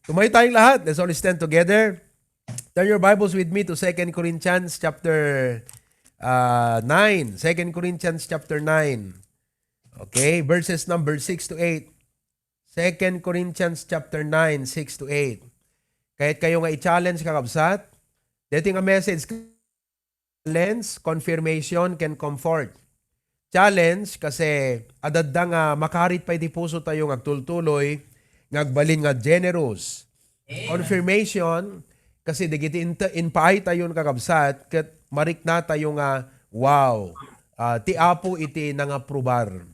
Tumayo tayong lahat. Let's all stand together. Turn your Bibles with me to 2 Corinthians chapter 9. 2 Corinthians chapter 9. Okay, verses number 6 to 8. 2 Corinthians chapter 9, 6 to 8. Kahit kayo nga i-challenge kakabsat, dating a message, challenge, confirmation, can comfort. Challenge kasi adadda nga makarit pa iti puso tayo ngagtultuloy, ngagbalin nga generous. Confirmation kasi digiti inpaay tayo kakabsat ket marik na tayo nga wow. Ti apo iti nangaprubar.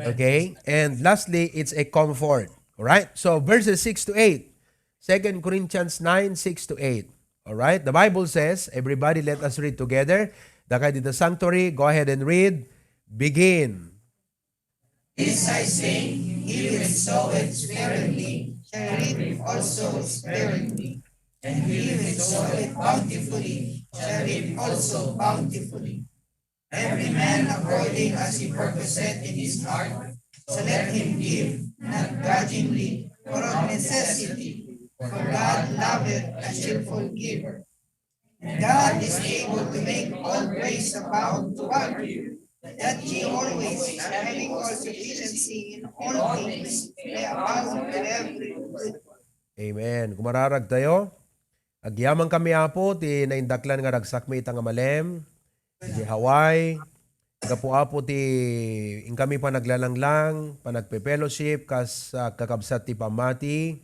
Okay? And lastly, it's a comfort. Alright? So verses 6 to 8. 2 Corinthians 9, 6 to 8. Alright? The Bible says, everybody let us read together. Dakay dito sanctuary, go ahead and read. Begin. This I say, he which soweth sparingly shall reap also sparingly, and he which soweth bountifully shall reap also bountifully. Every man according as he purposeth in his heart, so let him give, not grudgingly, or of necessity, for God loveth a cheerful giver. And God is able to make all grace abound toward you, that ye always, having all sufficiency in all things, may abound to every good. Amen. Kumararag tayo. Agyaman kami apo, ti naindaklan nga ragsakmi itang amalem. Di Hawaii. Kapuapo ti in kami pa naglalanglang, pa nagpe-fellowship, kas kakabsat ti pamati.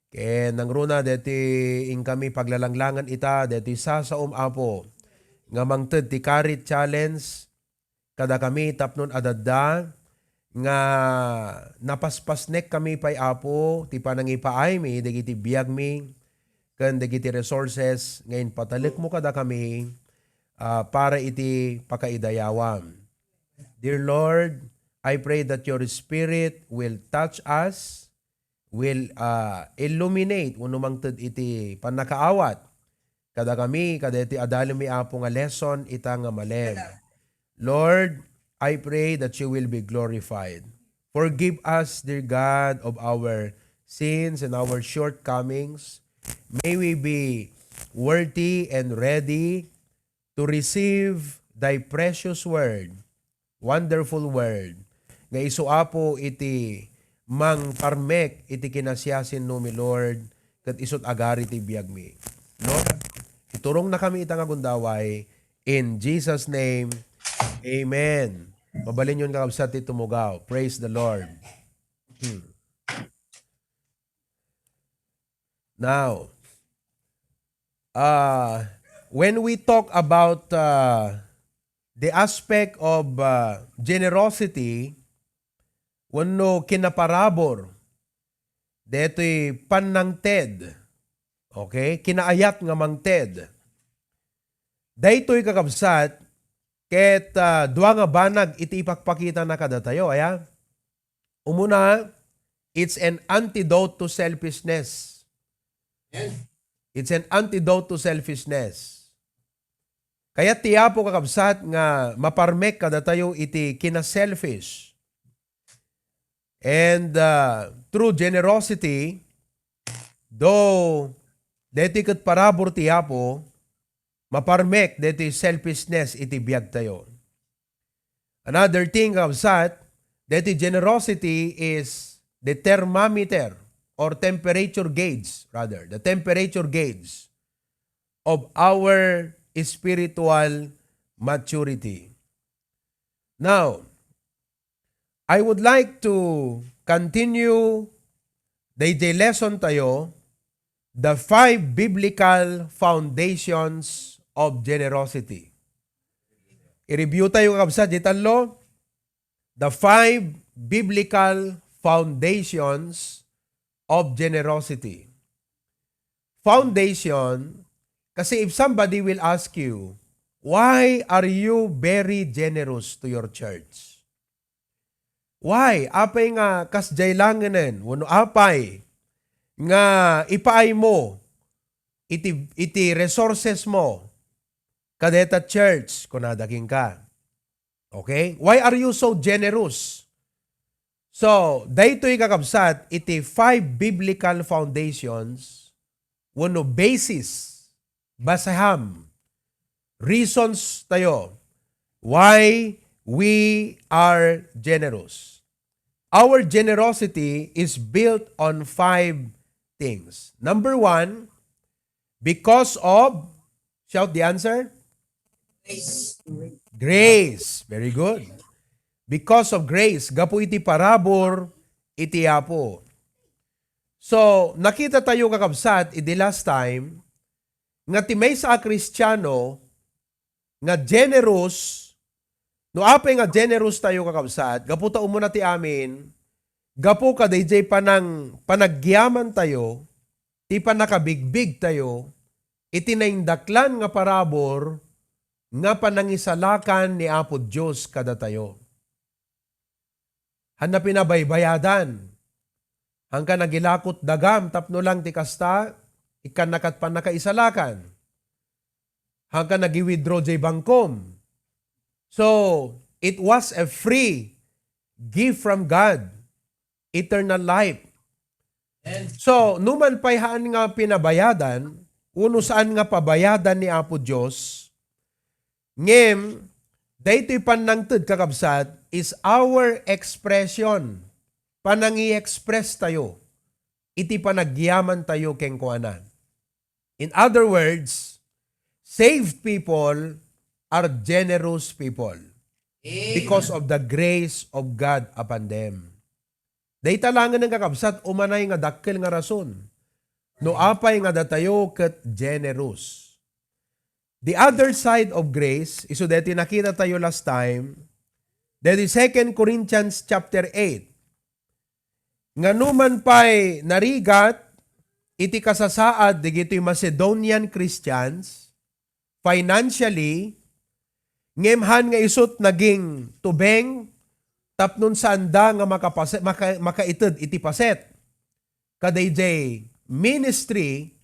Kaya nang runa, deti in kami paglalanglangan ita, deti sasaom apo. Nga mangted ti karit challenge, kada kami tapnon adadda, nga napaspasnek kami pay apo, ti panangipaay mi, dagiti biyag mi, kan dagiti resources, ngayon patalik mo kada kami, para iti pakaidayawam. Dear Lord, I pray that your Spirit will touch us, will illuminate unumang ted iti panakaawat. Kada kami, kada iti adalo mi apo nga lesson ita nga malem. Lord, I pray that you will be glorified. Forgive us, dear God, of our sins and our shortcomings. May we be worthy and ready to receive thy precious word, wonderful word, nga isuapo iti mang parmek iti kinasyasin no mi Lord, kat isot agari ti biyag mi. Lord, iturong na kami itang agundaway, in Jesus' name, amen. Mabalin yun kakabsat ti tumugaw. Praise the Lord. Now, when we talk about the aspect of generosity, wano kinaparabor, deto'y panangted, okay? Kinaayat nga mangted. Daytoy kakabsat, ket dua nga banag iti ipakpakita na kada tayo, aya? Umuna, it's an antidote to selfishness. It's an antidote to selfishness. Kaya tiyapo kakabsat nga maparmek kada tayo iti kina-selfish. And through generosity, though deti ket parabor tiyapo, maparmek deti selfishness iti biag tayo. Another thing kakabsat, deti generosity is the thermometer or temperature gauge, rather, the temperature gauge of our spiritual maturity. Now, I would like to continue the lesson tayo, the 5 biblical foundations of generosity. I-review tayo kakabsat, ditanlo, the 5 biblical foundations of generosity. Foundation, kasi if somebody will ask you, why are you very generous to your church? Why? Apay nga kasjay langanen, wano apay nga ipaay mo iti resources mo kadeta church kunadaking ka. Okay? Why are you so generous? So, daytoy kakabsat, iti 5 biblical foundations, wano basis, basaham, reasons tayo, why we are generous. Our generosity is built on 5 things. Number 1, because of, shout the answer, grace. Very good. Because of grace, gapo iti parabor, iti apo. So, nakita tayo kakabsat, iti last time, nga ti may sa Kristiyano, nga generous, no apay nga generous tayo kakabsat, gapo ta umuna ti amin, gapo ka DJ panagyaman tayo, ti panakabigbig tayo, iti naindaklan nga parabor, nga panangisalakan ni Apo Diyos kada tayo. Hanna pinabaybayadan. Hangka nagilakot dagam, tapno lang ti kasta, ikan nakat panakaisalakan. Hangka nagi-withdraw jay bangkom. So, it was a free gift from God. Eternal life. So, numan pa'y haan nga pinabayadan, uno saan nga pabayadan ni Apo Diyos, ngem, daytoy panangted kakabsat, is our expression. Panangi-express tayo. Iti panagyaman tayo keng kuanan. In other words, saved people are generous people because of the grace of God upon them. Dayta langan ng kakabsat, umanay nga dakkel nga rason. No apay nga datayo ket generous. The other side of grace, iso deti nakita tayo last time, that is 2 Corinthians chapter 8. Nga numan pa'y narigat, iti kasasaad, digito'y Macedonian Christians, financially, ngemhan nga isut naging tubeng, tapnon sanda nga makaited iti paset. Kadayjay ministry,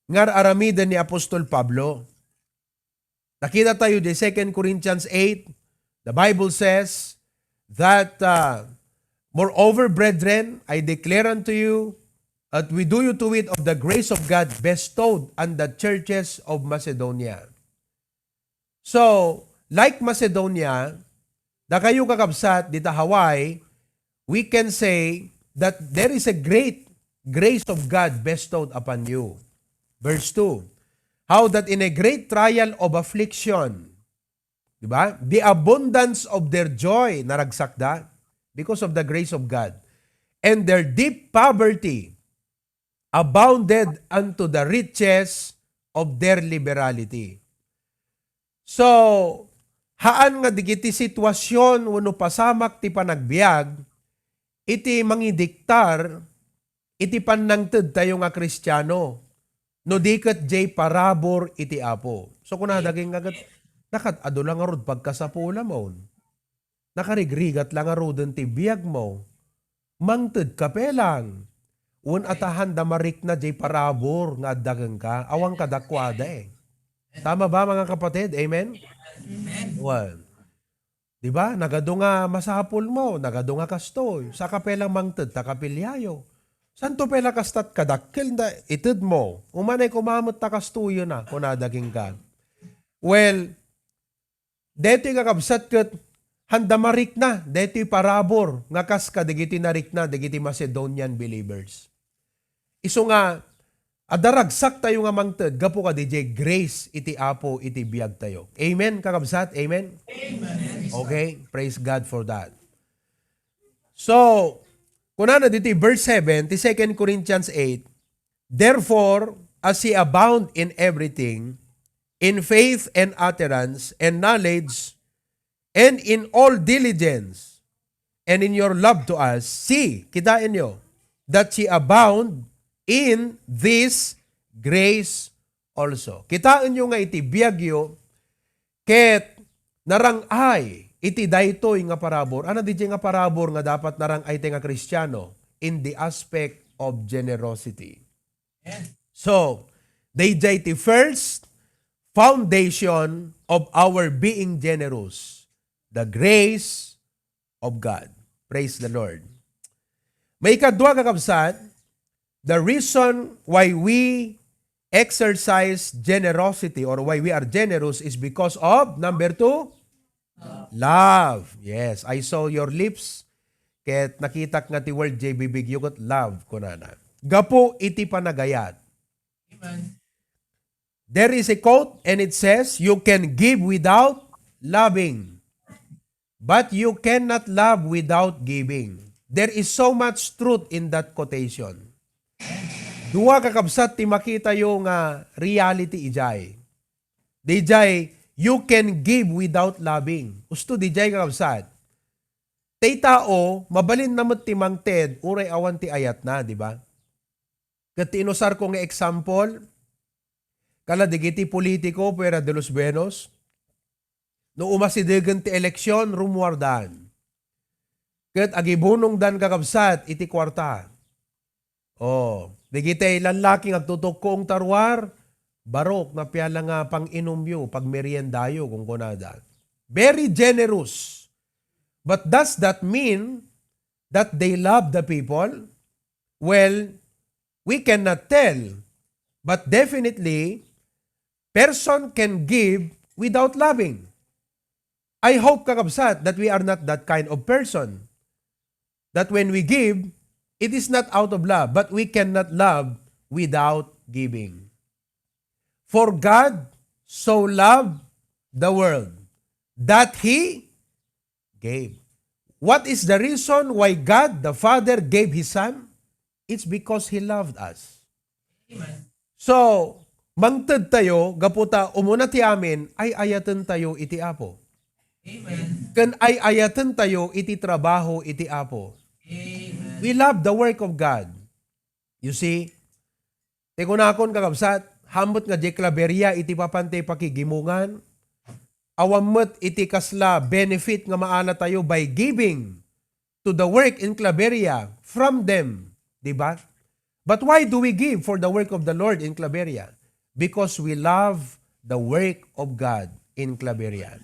ngar aramidan ni Apostol Pablo. Nakita tayo di 2 Corinthians 8, the Bible says that, moreover, brethren, I declare unto you that we do you to wit of the grace of God bestowed on the churches of Macedonia. So, like Macedonia, da kayo kakabsat dita Hawaii, we can say that there is a great grace of God bestowed upon you. Verse 2, how that in a great trial of affliction, diba? The abundance of their joy, naragsak da, because of the grace of God. And their deep poverty abounded unto the riches of their liberality. So, haan nga digiti sitwasyon wano pasamak ti panagbiag, iti mangidiktar, iti panangted tayo nga Kristiyano, no diket jay parabor iti apo. So, kung nadaging agad, nakatado lang arod pagkasapula mo. Nakarigrigat lang arod ti biyag mo. Mangted ka pelang. Un atahan da marik na jay parabor nga dagang ka. Awang kadakwada eh. Tama ba mga kapatid? Amen? Amen. Well, diba? Nagado nga masapul mo. Nagado nga kastoy. Sa kapelang mangted takapilyayo. Santo pela kastat kadakkel na ited mo. Umanay kumamot takastuyo na kung nadaging ka. Well, deti kakabsat ket handamarik na, deti parabor, nga kas ka, digiti narik na, digiti Macedonian believers. Iso nga, adaragsak tayo nga mangted, gapo ka DJ, grace iti apo, iti biyag tayo. Amen, kakabsat? Amen? Amen. Okay, praise God for that. So, kunana dito, verse 7, ti 2 Corinthians 8, therefore, as ye abound in everything, in faith and utterance and knowledge, and in all diligence, and in your love to us, see, kitain nyo, that ye abound in this grace also. Kitain nyo nga iti biyagyo, ket narangay, iti daytoy nga parabor. Ano di nga parabor nga dapat narangay te nga Kristiyano? In the aspect of generosity. So, they the first foundation of our being generous, the grace of God. Praise the Lord. May ikadwa kakabsat, the reason why we exercise generosity or why we are generous is because of, number 2, love. Yes, I saw your lips. Ket nakita nga ti word J bibig yugot love kunana. Gapo iti panagayat. Amen. There is a quote and it says, you can give without loving, but you cannot love without giving. There is so much truth in that quotation. Duwa kakabsat ti makita yung reality ijay. Dijay, you can give without loving. Usto dijay kakabsat. Tay tao, mabalin namot ti mangted, uray awan ti ayat na, di ba? Kat inusar ko nga example, kala digiti politiko, pera de los buenos, no umasidegan ti eleksyon, rumuardan. Kat agibunong dan kakabsat, iti kwarta. Digiti lalaki agtutok kong tarwar, barok na piyala nga pang inumyo, pag meriendayo kung kunada. Very generous. But does that mean that they love the people? Well, we cannot tell. But definitely, person can give without loving. I hope, kakabsat, that we are not that kind of person. That when we give, it is not out of love, but we cannot love without giving. For God so loved the world that He gave. What is the reason why God the Father gave His Son? It's because He loved us. Amen. So, mangted tayo, gaputa umuna ti amin, ay ayatan tayo iti Apo. Amen. Kan ay ayatan tayo iti trabaho iti Apo. Amen. We love the work of God. You see, tikunakon kakabsat, hambot nga di klaberya iti papante pakigimungan, awamot iti kasla benefit nga maala tayo by giving to the work in Claveria from them. Diba? But why do we give for the work of the Lord in Claveria? Because we love the work of God in Claveria.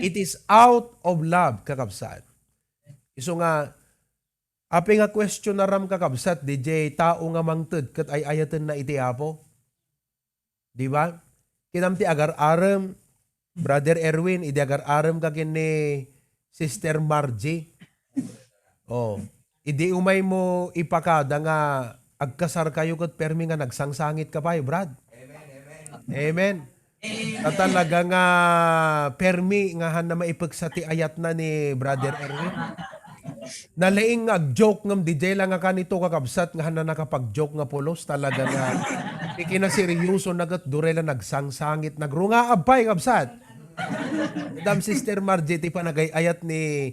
It is out of love, kakabsat. Iso nga, api nga question na ram kakabsat, DJ, tao nga mangted, kat ay ayatan na iti Apo. Diba? Kinamti agar-aram, Brother Erwin, idi agar-aram ka kini Sister Margie. Idi umay mo ipakada nga agkasar kayo kat permi nga nagsangsangit ka pa, Brad. Amen. Talaga nga permi nga han na maipagsati ayat na ni Brother Erwin. Nalaing ag-joke ngam DJ lang nga kanito kakabsat nga han na nakapag-joke nga pulos. Talaga nga ikinaseryoso nagat durela nagsangsangit. Nagrunga abay kabsat. Madam Sister Margie, ti panagayayat ni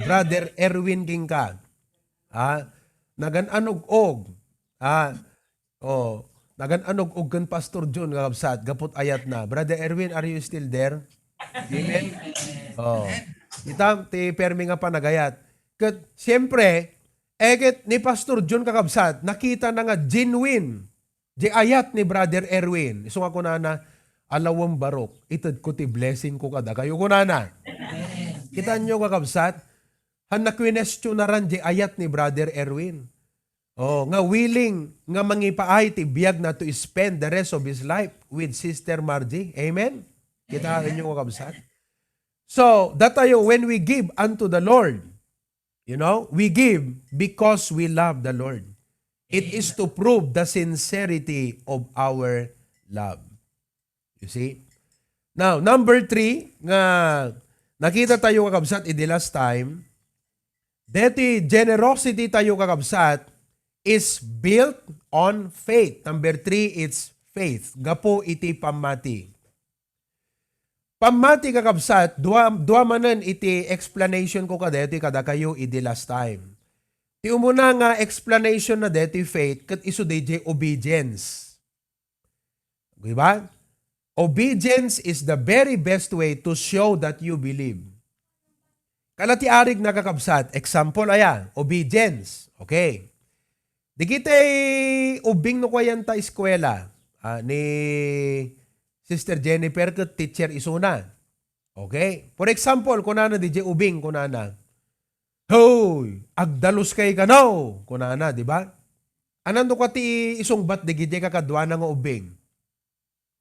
Brother Erwin Kingka. Naganog-og. Naganog-og kan Pastor John kakabsat. Gapot ayat na. Brother Erwin, are you still there? Amen? Itam, ti permi nga panagayat. Kat, siyempre, eket ni Pastor John kakabsat, nakita na nga genuine. Di ayat ni Brother Erwin. Iso nga ko na alawang barok, itad ko ti blessing ko kada. Kayo ko na. Kita nyo kakabsat, han na kwinestyo na ran di ayat ni Brother Erwin. Nga willing, nga mangipaay ti biyag na to spend the rest of his life with Sister Margie. Amen? Kita nyo kakabsat. So, that tayo, when we give unto the Lord, we give because we love the Lord. It is to prove the sincerity of our love. You see? Now, number 3, nga nakita tayo kakabsat in the last time, deti generosity tayo kakabsat is built on faith. Number 3, it's faith. Gapo iti pamati. Pamati kakabsat, dua manan iti explanation ko kadeti kada kayo in the last time. Ti umuna nga explanation na deti faith, kat iso DJ obedience. Diba? Obedience is the very best way to show that you believe. Kalati arig nakakabsat. Example aya, obedience. Okay. Di kita ubing no kwayan ta eskwela ni Sister Jennifer kat teacher isuna. Okay. For example, kunana DJ ubing kunana. Hoy, agdalos kay kanaw. Kunana, di ba? Anando ka ti isong bat di gidi ka kadwa nga ubing.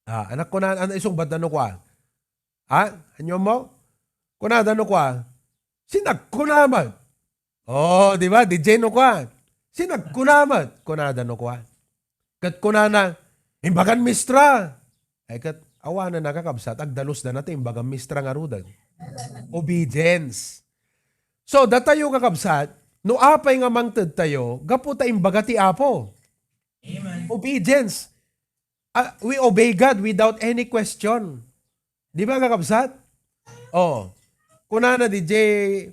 Anak ko na, isong bat ano kwa? Anyo mo? Kunada no kwa? Sinag ko naman. Oh, di ba? DJ no kwa? Sinag ko naman. Kunada no kwa? Kat kunana, imbagan mistra. Ay kat, awa na nakakabsat, agdalos na natin, imbagan mistra nga rudan. Obedience. So, datayo kakabsat, no apay nga mangted tayo, gapu ta imbaga ti Apo. Amen. Obedience. We obey God without any question. Di ba kakabsat? Oh. Kunana DJ,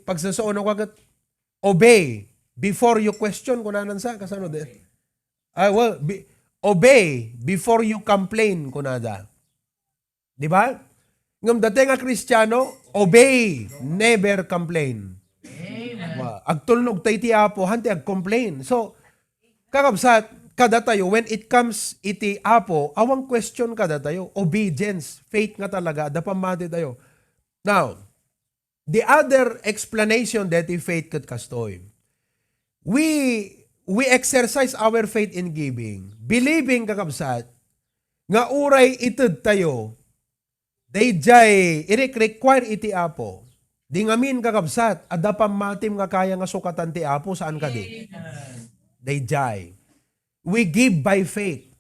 pagsasuon ako agad, obey before you question. Kunanan sa, kasano de? Obey before you complain, kunada. Di ba? Ngam dati nga Kristiyano, obey, never complain. Agtulnog tayo ti Apo, hanti ag-complain. So, kakabsat, kada tayo, when it comes iti Apo, awang question kada tayo, obedience, faith nga talaga, dapamati tayo. Now, the other explanation that the faith kat kastoy, we exercise our faith in giving, believing kakabsat, nga uray ited tayo, they jay, i-require iti Apo, di ngamin kakabsat, adapam matim nga kaya nga sukatan ti Apo, saan ka di? They jay. We give by faith.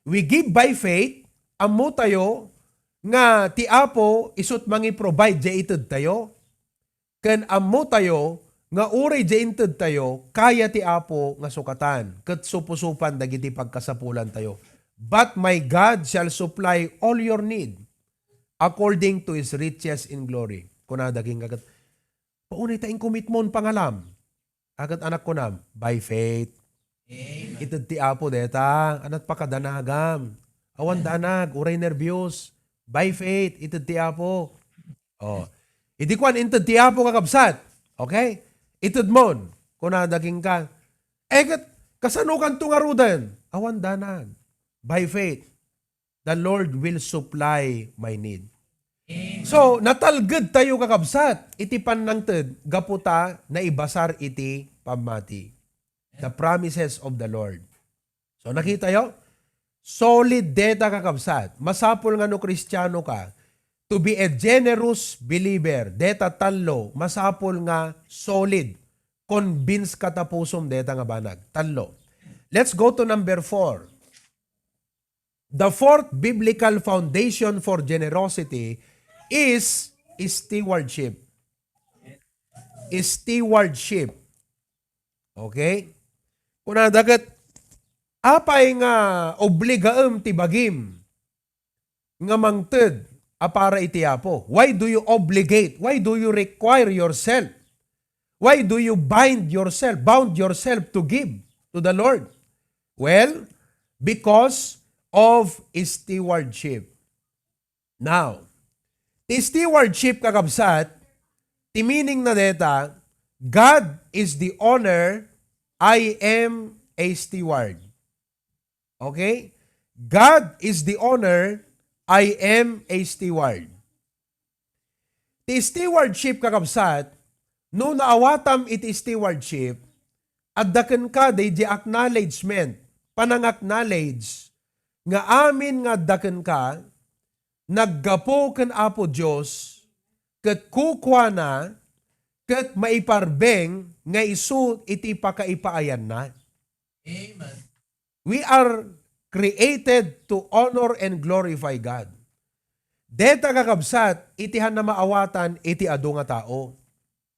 We give by faith, amo tayo, nga ti Apo, isut mangi provide jay ited tayo, ken amo tayo, nga uray jay ited tayo, kaya ti Apo nga sukatan, ket supusupan dagiti pagkasapulan tayo. But my God shall supply all your need, according to His riches in glory. Kuna daging kagat, paunay tayong commitment pangalam. Agat anak ko na, by faith. Itad ti Apo deta, anat pakadanagam. Awan danag, uray nervyos. By faith, itad ti Apo. Oh. Idi kwan, itad ti Apo kakabsat. Okay? Itad mon, kuna daging ka. Kat, kasanukan tungarudan. Awan danag. By faith, the Lord will supply my need. So, natalged tayo kakabsat. Iti panangted, gaputa na ibasar iti pamati. The promises of the Lord. So, nakita yo? Solid data kakabsat. Masapol nga no Kristiyano ka, to be a generous believer, deta tallo, masapol nga solid. Convince katapusom deta nga banag. Tallo. Let's go to number 4. The fourth biblical foundation for generosity is stewardship. Stewardship. Okay? Kuna dagat apay nga obligaem ti bagim nga mangted apara iti Apo. Why do you obligate? Why do you require yourself? Why do you bound yourself to give to the Lord? Well, because of stewardship. Now, the stewardship kakabsat, the meaning na deta, God is the owner, I am a steward. Okay? God is the owner, I am a steward. The stewardship kakabsat, no naawatam iti stewardship, addaken ka day di acknowledgement, panang-acknowledge, nga amin nga addaken ka, naggapo ken Apo Dios ket kukwa na ket maiparbeng nga isu iti pakaipaayan na. Amen. We are created to honor and glorify God. Deta kakabsat itihan na maawatan iti adu nga tao.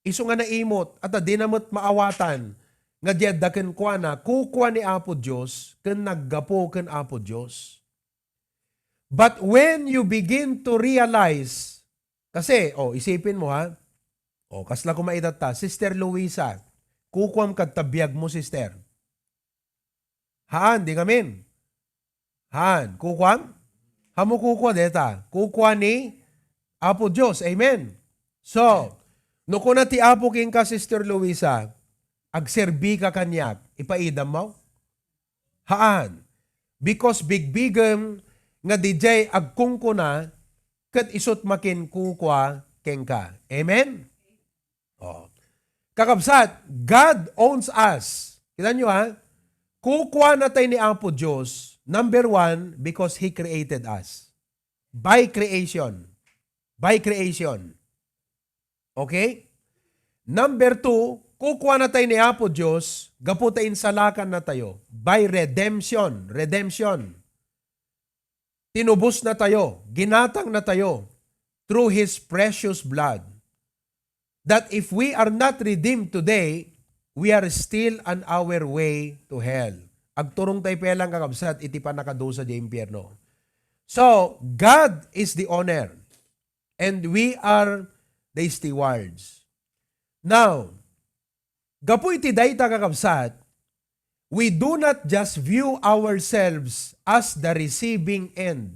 Isu nga naimot at di namot maawatan nga diaddaken kwa na kukwa ni Apo Dios ken naggapo ken Apo Dios. But when you begin to realize, kasi, isipin mo ha, kasla ko maitata, Sister Luisa, kukwam kagtabiyag mo, sister. Haan, di kamin. Haan, kukwam? Hamo kukwa deta. Kukwa ni Apo Diyos. Amen. So, no kuna ti Apo king ka, Sister Luisa, agserbi ka kanyak, ipaidam mo? Haan. Because bigbigam nga DJ agkungko na ket isot makin kukwa ken ka. Amen? Kakabsat, God owns us. Kita nyo ha? Kukuha na tayo ni Apo Diyos, number one, because He created us. By creation. By creation. Okay? Number two, kukuha na tayo ni Apo Diyos, gaputain salakan na tayo. By redemption. Redemption. Tinubos na tayo. Ginatang na tayo. Through His precious blood. That if we are not redeemed today, we are still on our way to hell. Agturong tayo pelang kakabsat, iti pa nakadusa di impyerno. So, God is the owner. And we are the stewards. Now, gapu iti dayta kakabsat, we do not just view ourselves as the receiving end.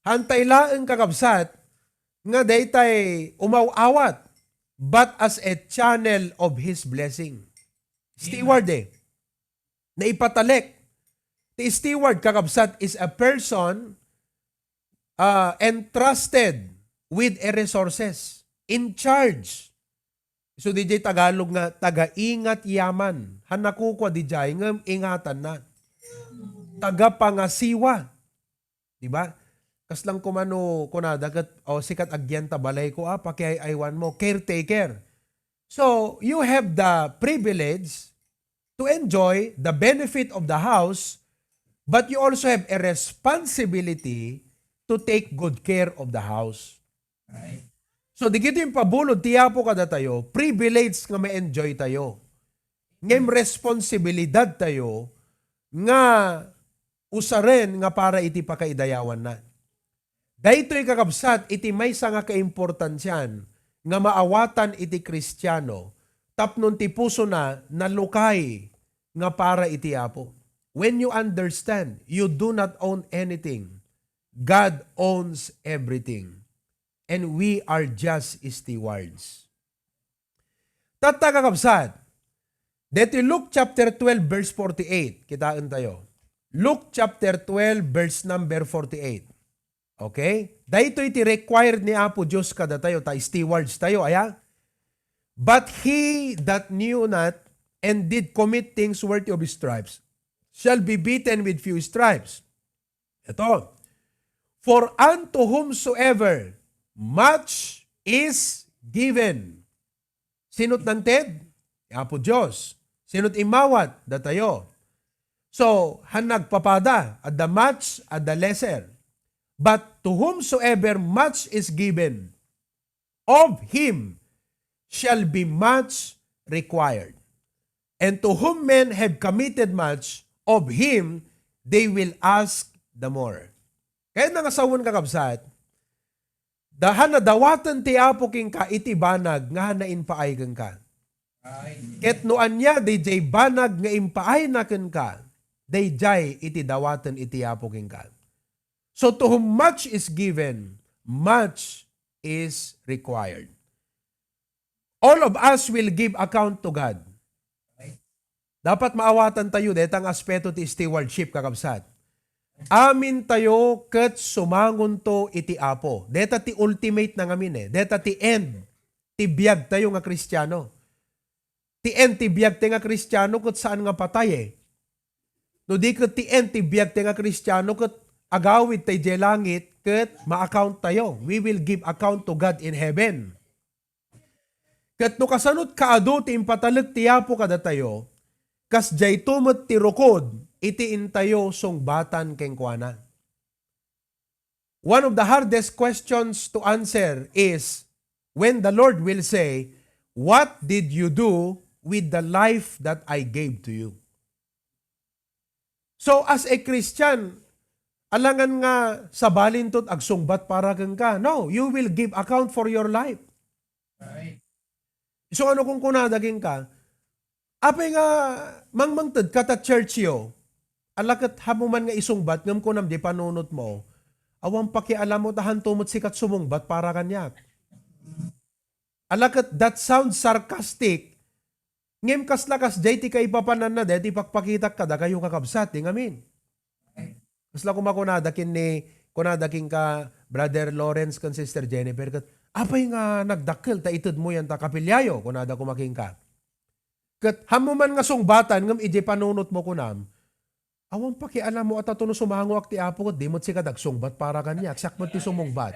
Hantay laeng kakabsat, nga daytay umawawat, but as a channel of His blessing. Steward na ipatalik. The steward, kakabsat, is a person entrusted with a resources, in charge. So DJ Tagalog nga, taga-ingat yaman. Hanakukwa DJ, nga ingatan na. Taga-pangasiwa. Diba? Kaslang kumano kunada kat sikat agyan balay ko pakiaywan mo, caretaker. So, you have the privilege to enjoy the benefit of the house, but you also have a responsibility to take good care of the house. Right. So, di kito yung pabulod, tiyapo kada tayo, privilege nga ma-enjoy tayo. Ngayong responsibilidad tayo, nga usaren nga para iti pakaidayawan na. Daytoy kakabsat, iti may nga kaimportansyan nga maawatan iti Kristiyano, tapnon ti puso na nalukay nga para iti Apo. When you understand, you do not own anything. God owns everything. And we are just stewards. Tata kakabsat, dito Luke chapter 12 verse 48, kitaan tayo. Luke chapter 12 verse number 48. Okay? Dahito iti required ni Apo Diyos kada tayo, stewards tayo, aya? But he that knew not and did commit things worthy of stripes shall be beaten with few stripes. Ito. For unto whomsoever much is given. Sinot nanted? Apo Diyos. Sinot imawat? Datayo. So, hanagpapada, at the much, at the lesser. But to whomsoever much is given, of him shall be much required. And to whom men have committed much, of him they will ask the more. Kaya nangasawon kakabsat, dahan na dawatan ti Apo king ka iti banag nga hanain paay kang ka. Ket noan niya DJ banag nga impaay na ken ka, DJ iti dawatan iti Apo king ka. So to whom much is given, much is required. All of us will give account to God. Dapat maawatan tayo, detang aspeto ti stewardship kakabsat. Amin tayo ket sumangon to iti Apo. Deta ti ultimate na ngamin Deta ti end. Ti biyag tayo nga Kristiyano. Ti end ti biyag tayo nga Kristiyano ket saan nga patay No di ket ti end ti biyag tayo nga Kristiyano ket agawid tayo di langit ket ma-account tayo. We will give account to God in heaven. Ket no kasanot kaado ti impataleg ti Apo kada tayo, kas jay tumot ti rukod, iti intayo sungbatan keng kuana. One of the hardest questions to answer is when the Lord will say, "What did you do with the life that I gave to you?" So as a Christian, alangan nga sa balintot agsungbat para kang ka. No, you will give account for your life. Right. So ano kung kunadaging ka, apay nga mangmangtad kata church yo, alakat hamuman nga isungbat, ngam kunam di panunot mo, awang pakialam mo tahan tumot sikat sumungbat para kanyak. Alakat that sounds sarcastic, ngem kaslakas jay ti kay papanan na de, ti pakpakitak kada kayo kakabsat, ngamin. Kasla kumakunadakin ni, kunadakin ka, Brother Lawrence kan Sister Jennifer, kat apay nga nagdakkel ta itud mo yan ta kapilyayo kunada kumaking ka. Kat hamuman nga sungbatan ngam ije panunot mo kunam. Awan pakialam mo at atuno sumango ak ti apo ket di mo si kadagsungbat para kanya. Aksak mo ti sumungbat.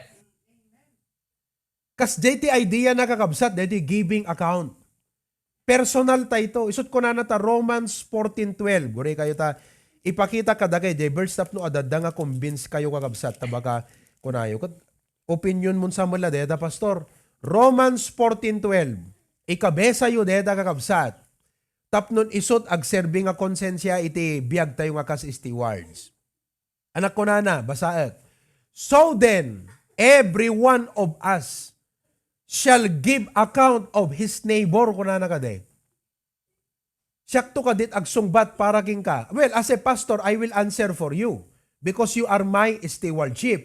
Kas JT idea nakakabsat dati giving account. Personal ta ito. Isut ko na ta Romans 14:12. Guri kayo ta ipakita kada kay verse stop no adada nga convince kayo kakabsat ta baka kunayo ket opinion mun sa mula deta pastor. Romans 14:12. Ikabesa yu deta kakabsat. Tapnon isot ag serving nga konsensya iti biag tayo nga kas stewards. Anak ko na basaet. So then, every one of us shall give account of his neighbor kunana kade. Siyak to kadit agsungbat para king ka. Well, as a pastor, I will answer for you because you are my stewardship.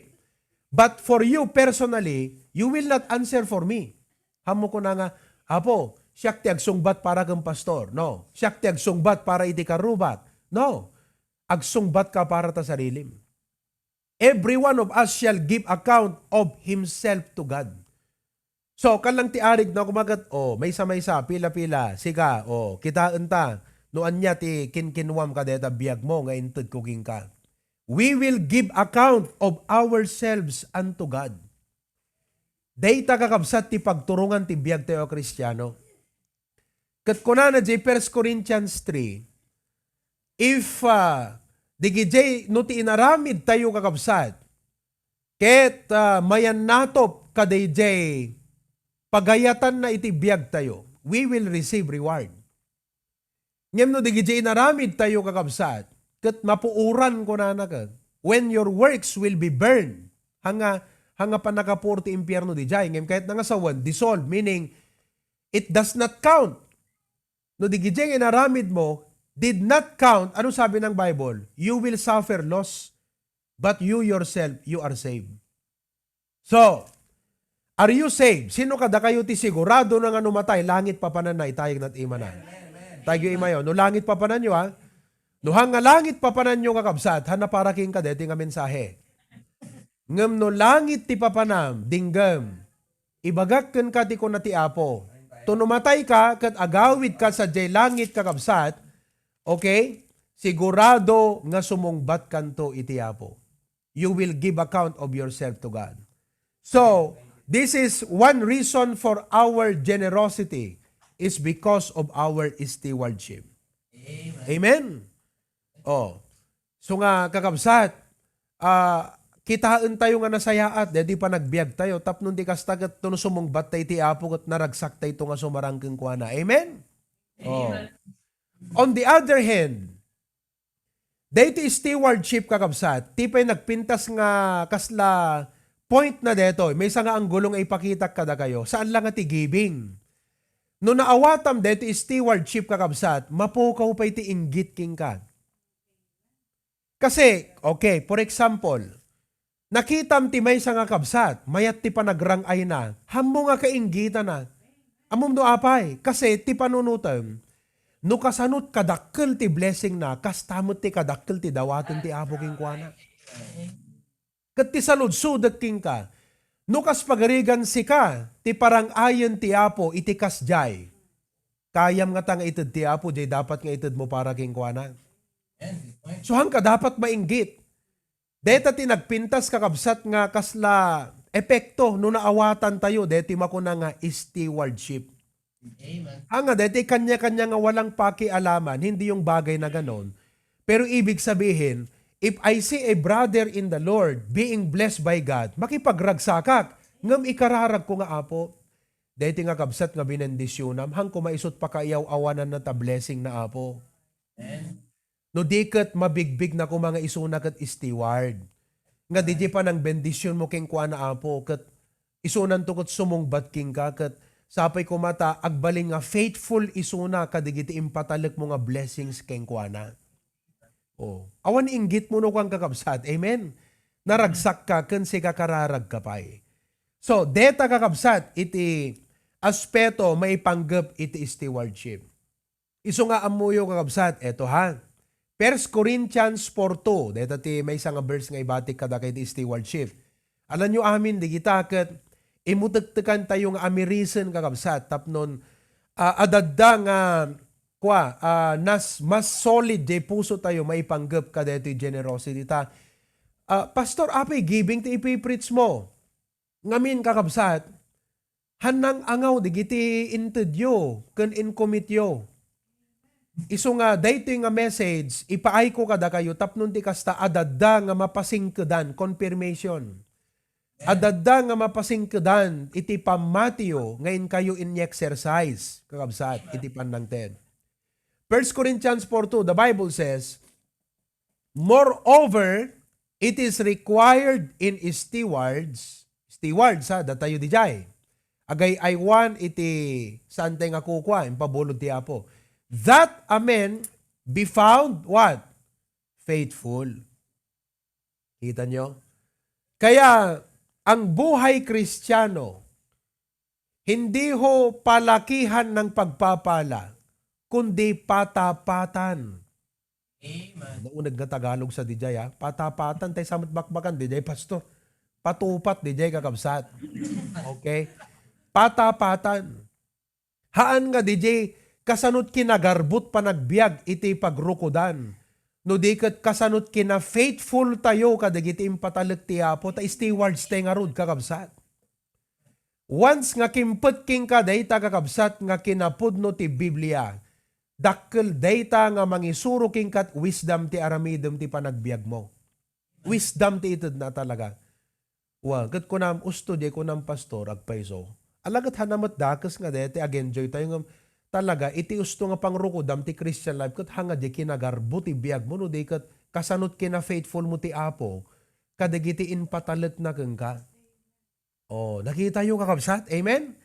But for you personally, you will not answer for me. Hamo ko na nga, apo, siyak ti agsungbat para kang pastor. No. Siyak ti agsungbat para iti karubat. No. Agsungbat ka para ta sarilim. Every one of us shall give account of himself to God. So, kalang ti arig na kumagat, maysa-maysa, pila-pila, siga, kita enta, noan niya ti kinkinwam ka deta biyag mo, nga intud kuking ka. We will give account of ourselves unto God. Data kakabsat ti pagturungan ti biyag tayo Kristiyano. Kat kunana di 1 Corinthians 3, if digijay no ti inaramid tayo kakabsat, ket mayan natop kadayjay pagayatan na iti biyag tayo, we will receive reward. Ngem no digijay inaramid tayo kakabsat, ket mapuuran ko na ka, when your works will be burned, hanga panakapur ti impyerno di jay, ngem kahit nangasawan, dissolve, meaning, it does not count. No digijay inaramid mo, did not count, ano sabi ng Bible? You will suffer loss, but you yourself, you are saved. So, are you saved? Sino kada kayo ti sigurado na nga numatay, langit papananay, tayag nat imanan. Tayo imayo, no langit papanan nyo ha? No hanga langit papanan nyo kakabsat, hana para king kadeti nga mensahe. Ngem no langit ti papanam, dinggam, ibagak ken ka ti ko na ti apo. To numatay ka, kat agawid ka sa jay langit kakabsat, okay? Sigurado nga sumungbat kanto iti apo. You will give account of yourself to God. So, this is one reason for our generosity is because of our stewardship. Amen. So nga kakabsat, kitaan tayo nga nasayaat, di pa nagbiag tayo, tapnon di kastagat tuno sumungbat tayo ti apo kat naragsak tayo nga sumarangking kuana. Amen? Amen. On the other hand, dito stewardship kakabsat, ti pa'y nagpintas nga kasla point na deto, may isa nga ang gulong ay ipakita kada kayo, saan lang ati giving. No naawatam dito stewardship kakabsat, mapukaw pa iti inggit king ka. Kasi, okay, for example, nakitam ti may nga kabsat, mayat ti panagrangay na, hamo nga kainggita na. Amom no apay, kasi ti panunutam, no kasanot kadakkel ti blessing na, kastamot ti kadakkel ti dawaton ti apo king kuana. Kat ti saludsudat king ka, no kas pagarigan si ka, ti parang ayon ti apo iti kasjay. Kayam nga tanga ited ti apo, jay dapat nga ited mo para king kuana. So hang ka dapat mainggit. Deta ti nagpintas kakabsat nga kasla epekto no naawatan tayo, deti makuna nga stewardship. Amen. Hanga deti kanya-kanya nga walang pakialaman, hindi yung bagay na ganon. Pero ibig sabihin, if I see a brother in the Lord being blessed by God, makipagragsakak, ngam ikararag ko nga apo, deti nga kabsat nga binendisyonam, hang kumaisot pa kayaw awanan na ta blessing na apo. Amen. No diket mabigbig na ko mga isuna kat steward. Nga di pa ng bendisyon mo king kuana apo, kat isunan to kat sumungbat king ka, kat sapay ko mata, agbaling nga faithful isuna, kadigiti impatalik mo nga blessings king kuana. Awan inggit mo no kang kakabsat. Amen? Naragsak ka, kansi kakararag ka pa eh. So, deta kakabsat, iti aspeto may panggap iti stewardship. Iso nga amuyo kakabsat, eto ha. 1 Corinthians 4:2, deta ti may isang verse nga ibatik kada kay iti stewardship. Alam nyo amin, di kita kat imutagtakan tayo nga amirisan kakabsat tapnon adadda nga mas solid de puso tayo maipanggap ka dito generosity ta. Pastor, apay giving ti ipipreach mo. Ngamin kakabsat, hanang angaw digiti intedyo ken inkomityo. Iso nga dayto nga message ipaay ko kada kayo tapnon ti kasta adadda nga mapasingkedan confirmation. Adadda nga mapasingkedan iti pamatio ngayon kayo in exercise kakabsat iti panangted. 1 Corinthians 4:2 the Bible says, moreover, it is required in stewards datayo dijay. Agay aywan iti sante nga kukwa impabulod ti Apo. That amen be found what? Faithful. Kita nyo? Kaya ang buhay Kristiyano, hindi ho palakihan ng pagpapala, kundi patapatan. Amen. Naunag nga Tagalog sa DJ, patapatan tayo samot bakbakan, DJ Pastor. Patupat, DJ kakabsat. Okay? Patapatan. Haan nga, DJ, kasanot kinagarbot panagbiag iti pagrukodan. No di kat kasanot kina faithful tayo kadagiti impatalag ti Apo ta stewards tayo nga rod kakabsat. Once nga kimpet king ka dayta kakabsat nga kinapudno ti Biblia, dakkel dayta nga mangisuro king kat wisdom ti aramidem ti panagbiag mo. Wisdom ti ited na talaga. Kat kunam usto di kunam pastor agpaiso. Alagat hanamat dakas nga dete ag-enjoy tayo nga talaga, iti usto nga pangrukudam ti Christian life, kat hanga di kinagarbo ti biyag mo, no di kat kasanot kina faithful mo ti Apo, kadagiti inpatalit na kang ka. Nakita yung kakabsat? Amen?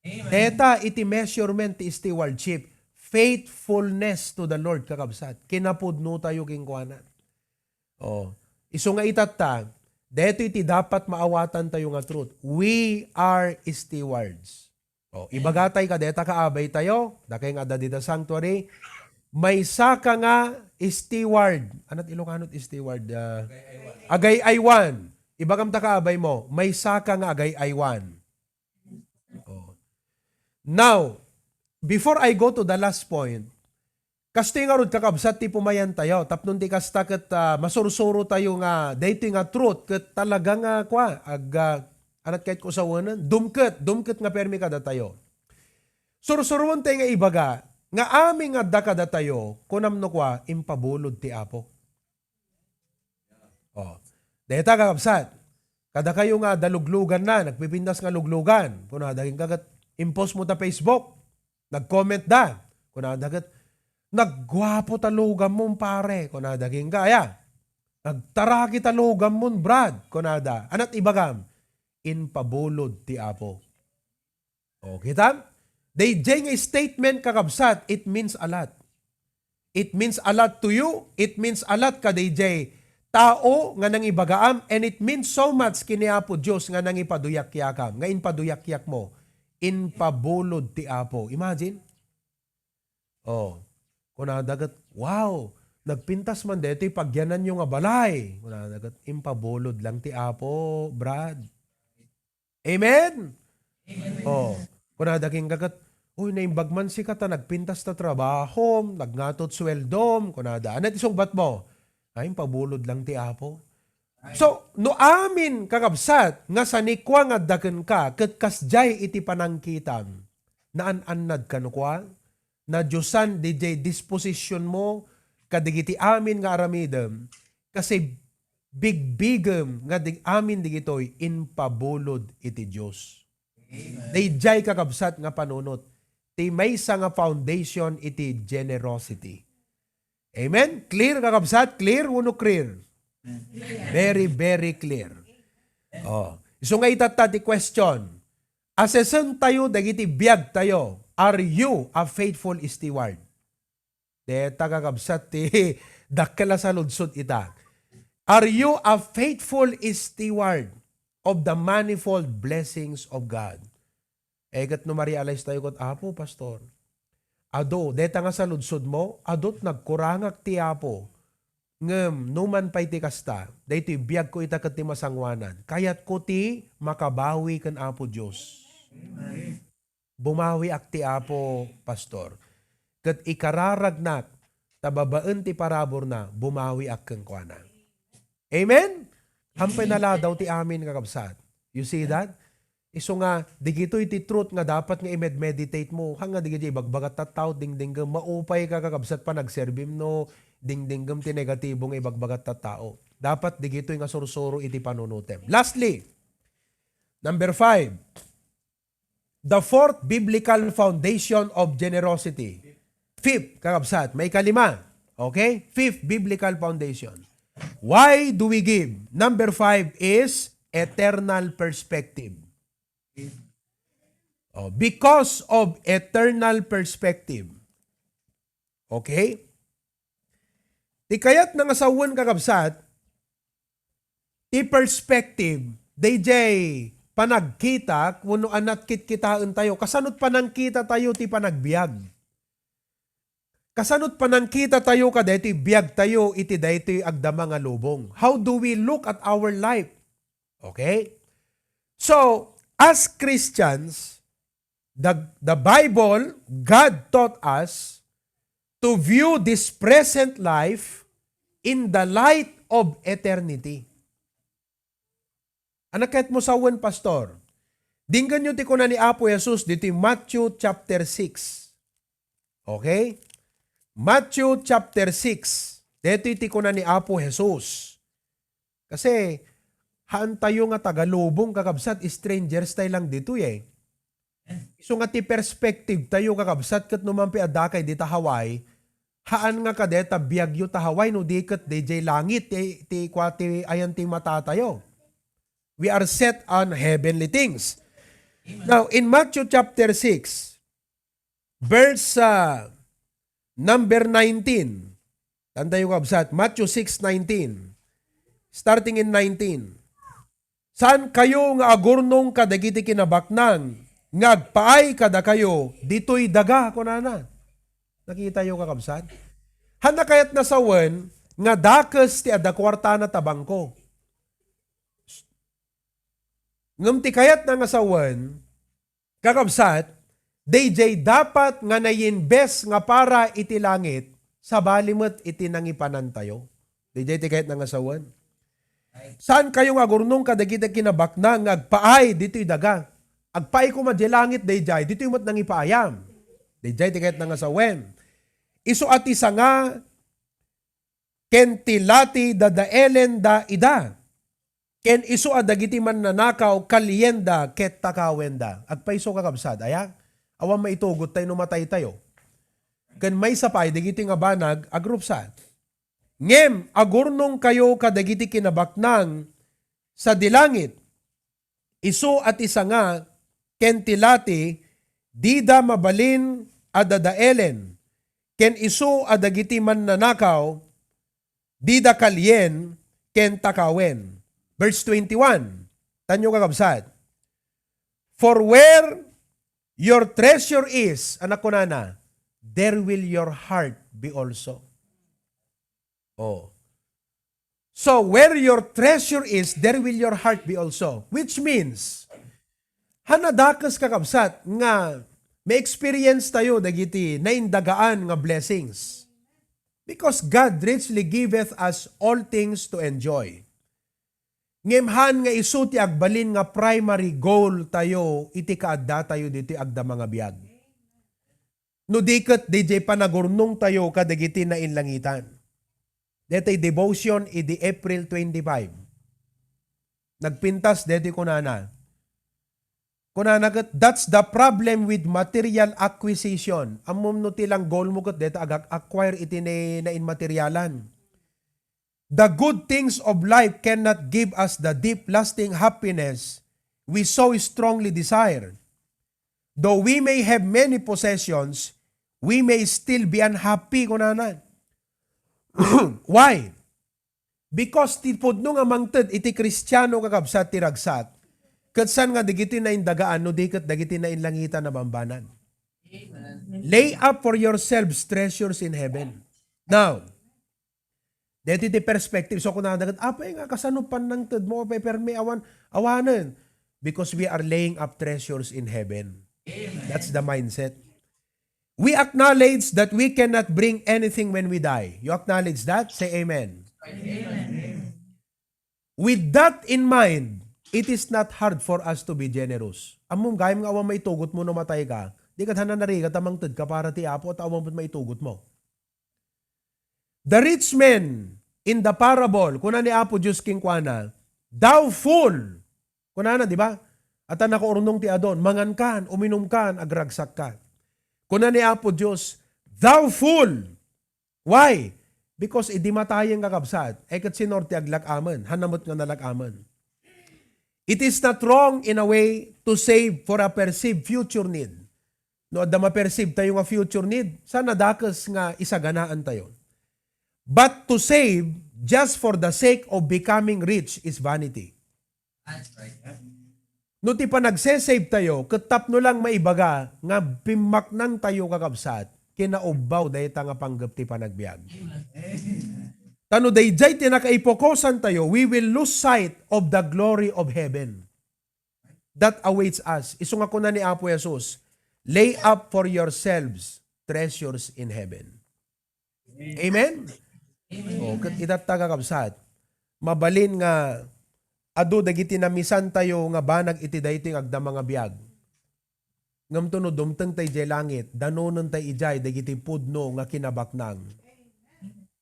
Amen. Eta iti measurement ti stewardship, faithfulness to the Lord kakabsat. Kinapudno tayo kingkuanan. Iso nga itata, deto iti dapat maawatan tayo nga truth. We are stewards. Ibagatay ka deta kaabay tayo, dakay nga dita sanctuary, may saka nga steward. Anat Ilocanot steward? Agay aywan. Ibagam ta kaabay mo, may saka nga agay aywan. Now, before I go to the last point, kasto nga rod kakabsat ti pumayan tayo, tapnon ti kasta kat masursuro tayo nga, dito nga truth, kat talaga nga anat kahit ko sa wanan, dumket nga permi kada tayo. Sursuruan tayo nga ibaga, nga aming nga kada tayo, kunamno kwa, impabulod ti Apo. Dahita kakabsat, kada kayo nga daluglugan na, nagpipindas nga luglugan, kuna daging kagat, impose mo ta Facebook, nag-comment da, kuna dagat, naggwapo talugan mo pare, kuna daging kaya, nagtaraki talugan mo brad, kuna da, anat ibagam, inpabulod ti Apo. Kita? Dayjay nga statement kakabsat, it means a lot. It means a lot to you, it means a lot ka dayjay tao nga nang ibagaam, and it means so much kini Apo Diyos nga nang ipaduyak-yakam, nga inpaduyak-yak mo, inpabulod ti Apo. Imagine? Kuna dagat, wow, nagpintas man dito, pagyanan nyo nga balay. Kuna dagat, impabulod lang ti Apo, Brad. Amen? Amen. Kuna daging kagat, naimbagman si kata, nagpintas ta trabaho, nagngatot sweldom, kuna da. Anat isong bat mo? Ay, pabulod lang ti Apo. So, no amin kakabsat, nga sanikwa nga daken ka, kat kasjay iti panangkitam, naan-anad ka no kwa, na Diyosan DJ disposition mo, kadigiti amin nga aramidem, kasi bigbigem nga amin digitoy inpabulod iti Dios. Dayjay kakabsat nga panunot. Ti maysa nga foundation iti generosity. Amen? Clear kakabsat? Clear? Uno clear? Very, very clear. So nga itata ti question. Asesan tayo, dagiti biyag tayo. Are you a faithful steward? Deta kakabsat ti dakela sa ludsod ita. Are you a faithful steward of the manifold blessings of God? Egat no ma-realize tayo kot, Apo, Pastor. Ado, deta nga sa ludsod mo, adot nagkurangak ti Apo. ngem numan pay ti kasta, daytoy biyag ko ita ket ti masangwanan. Kayat ko ti makabawi ken Apo Dios. Bumawi ak ti Apo, pastor. Ket ikararagnak tababaen ti parabor na bumawi ak ken kuana. Amen? Hampay nala daw ti amin kakabsat. You see that? Iso nga, digito'y ti truth nga dapat nga i-meditate mo. Hanga digito'y ibagbagat tataw, dingdinggam, maupay ka kakabsat pa nagserbim no, dingdinggam ti negatibong ibagbagat tatao. Dapat digito'y nga sursuro iti panunutem. Lastly, number 5, the fourth biblical foundation of generosity. Fifth, kakabsat, may kalima. Okay? Fifth biblical foundation. Why do we give? Number 5 is eternal perspective. Because of eternal perspective. Okay? Di kayat nga asawan kakabsat, ti perspective, DJ panagkita, kuno anat kitkitaan tayo, kasanot panangkita tayo ti panagbiag. Kasanot panangkita tayo kada iti biag tayo iti daytoy agdama nga lubong. How do we look at our life? Okay? So, as Christians, the Bible, God taught us to view this present life in the light of eternity. Anaket mo sawan, pastor. Dinggan nyo ti ko na ni Apo Jesus dito Matthew chapter 6. Okay? Matthew chapter 6. Dito ti ko na ni Apo Jesus. Kasi, haan tayo nga tagalubong kakabsat, strangers tayo lang dito eh. So nga ti perspective tayo kakabsat kat numampi adakay dita Hawaii, haan nga kadeta biyagyo ta Hawaii no di kat DJ langit ti kwati ayan ti mata tayo. We are set on heavenly things. Now, in Matthew chapter 6, verse number 19, tanda yung kabsat, Matthew 6:19, starting in 19, saan kayo nga agurnong kadagiti kinabaknang, ngagpaay kada kayo, dito'y daga, kunana. Nakita yung kakabsat? Hana kayat nasawan, nga dakes ti adakwarta na tabangko. Ngam ti kayat na ngasawan, kakabsat, DJ dapat nga na-invest nga para iti langit, sa balimot iti nangipanan tayo. DJ ti kayat na ngasawan. Saan kayo nga gurnong kadagita kinabakna nga agpaay dito'y daga? Agpaay ko madya langit DJ, dito'y mat nangipaayam. DJ ti kayat na ngasawan. Isu ati nga kentilati dadaelen da ida. Ken isu adagiti man nanakaw kalyenda ket takawenda. Agpaiso kakabsat. Aya, awan maitugot tayo numatay tayo. Ken may sapay, dagiti nga banag, agrupsat. Ngem, agurnong kayo kadagiti kinabaknang sa dilangit. Isu at isa nga, kentilati, dida mabalin adadaelen. Ken isu adagiti man nanakaw, dida kalyen, ken takawen. Verse 21, tanyo kakabsat. For where your treasure is, anak ko nana, there will your heart be also. Oh. So, where your treasure is, there will your heart be also. Which means, hanadakas kakabsat nga may experience tayo dagiti naindagaan nga blessings. Because God richly giveth us all things to enjoy. Ngemhan nga isu ti agbalin nga primary goal tayo iti kaadda tayo diti agda mga biag. No diket DJ panagurnong tayo kadagiti na inlangitan. Deto'y devotion idi April 25. Nagpintas deti kunana. Kunana ket that's the problem with material acquisition. Ammom no tilang goal mo ket deta acquire iti na inmaterialan. The good things of life cannot give us the deep lasting happiness we so strongly desire. Though we may have many possessions, we may still be unhappy kunanan. Why? Because ti pudno nga mangted iti Kristiyano kakabsat ti ragsat. Ket san nga digiti na indagaan no diket dagiti na inlangitan na bambanan. Lay up for yourselves treasures in heaven. Now, Dito ti perspective. So kung nadagat, apay nga kasanupan ng tud mo, pero may awanan. Because we are laying up treasures in heaven. That's the mindset. We acknowledge that we cannot bring anything when we die. You acknowledge that? Say amen. With that in mind, it is not hard for us to be generous. Among gayam nga awang maitugot mo no matay ka, di ka tanan narigat amang tud ka para ti apo at awang maitugot mo. The rich man in the parable, kuna ni Apo Diyos King Kuana, thou fool! Kuna na, di ba? At ang nakaurunong ti adon, mangan kan, uminom kan, agragsak ka. Kuna ni Apo Diyos, thou fool! Why? Because idi matayang kakabsat, kat sinorte aglak aman, hanamot nga nalak aman. It is not wrong in a way to save for a perceived future need. No, da ma-perceive tayo nga future need, sana dakas nga isaganaan tayo. But to save just for the sake of becoming rich is vanity. That's right. No ti pa nagsesave tayo, ketap no lang maibaga nga pimak nang tayo kakabsat, kinaubaw dahi ta nga panggap ti panagbiag. Tano dayjay ti nakaipokosan tayo, we will lose sight of the glory of heaven that awaits us. Iso nga kuna ni Apo Jesus, lay up for yourselves treasures in heaven. Amen? O, kat itata kakabsat, mabalin nga, adu dagiti namisan tayo nga banag iti dayting agda mga biag. Ngam tuno dumteng tay jay langit, danonon tay ijay dagiti pudno nga kinabaknang.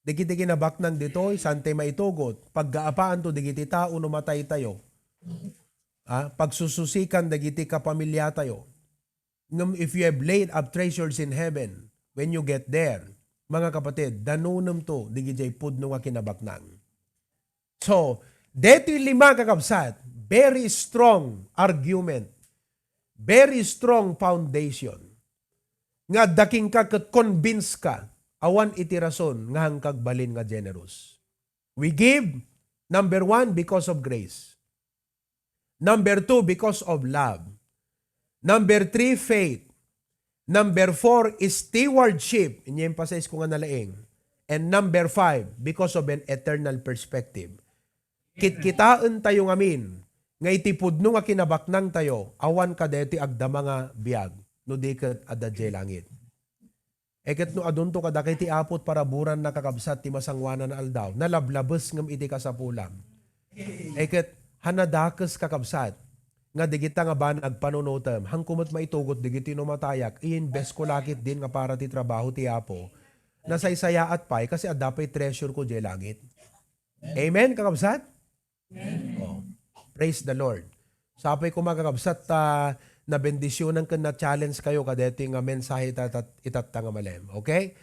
Dagiti kinabaknang ditoy, sante maitugot, paggaapaan to dagiti tao no matay tayo. Pagsususikan dagiti kapamilya tayo. Ngam if you have laid up treasures in heaven, when you get there, mga kapatid, danunam to, digijay pudno nga kinabaknang. So, deti lima kakabsat, very strong argument, very strong foundation. Nga daking ka convince ka, awan iti rason nga hangkag balin nga generous. We give, number 1, because of grace. Number 2, because of love. Number 3, faith. Number 4 is stewardship. Ini-emphasize ko nga nalaing. And number 5, because of an eternal perspective. Kitkitaan tayo ngamin, nga itipudno nga kinabaknang tayo, awan ka deti agda mga biyag, no di kat adadjay langit. Eket no adunto kada kay ti apot para buran nakakabsat ti masangwanan na aldaw, nalablabes ngam iti kasapulam. Eket hanadakes kakabsat, nga digita nga banag panunutem, hangkumot maitugot digiti no matayak, i-invest ko lakit din nga para ti trabaho ti apo, nasaysaya at pay, kasi adapay treasure ko di langit. Amen, kakabsat? Oh, praise the Lord. Sapay ko makakabsat na bendisyonan ka na challenge kayo kadeti nga mensahe itat nga malem. Okay?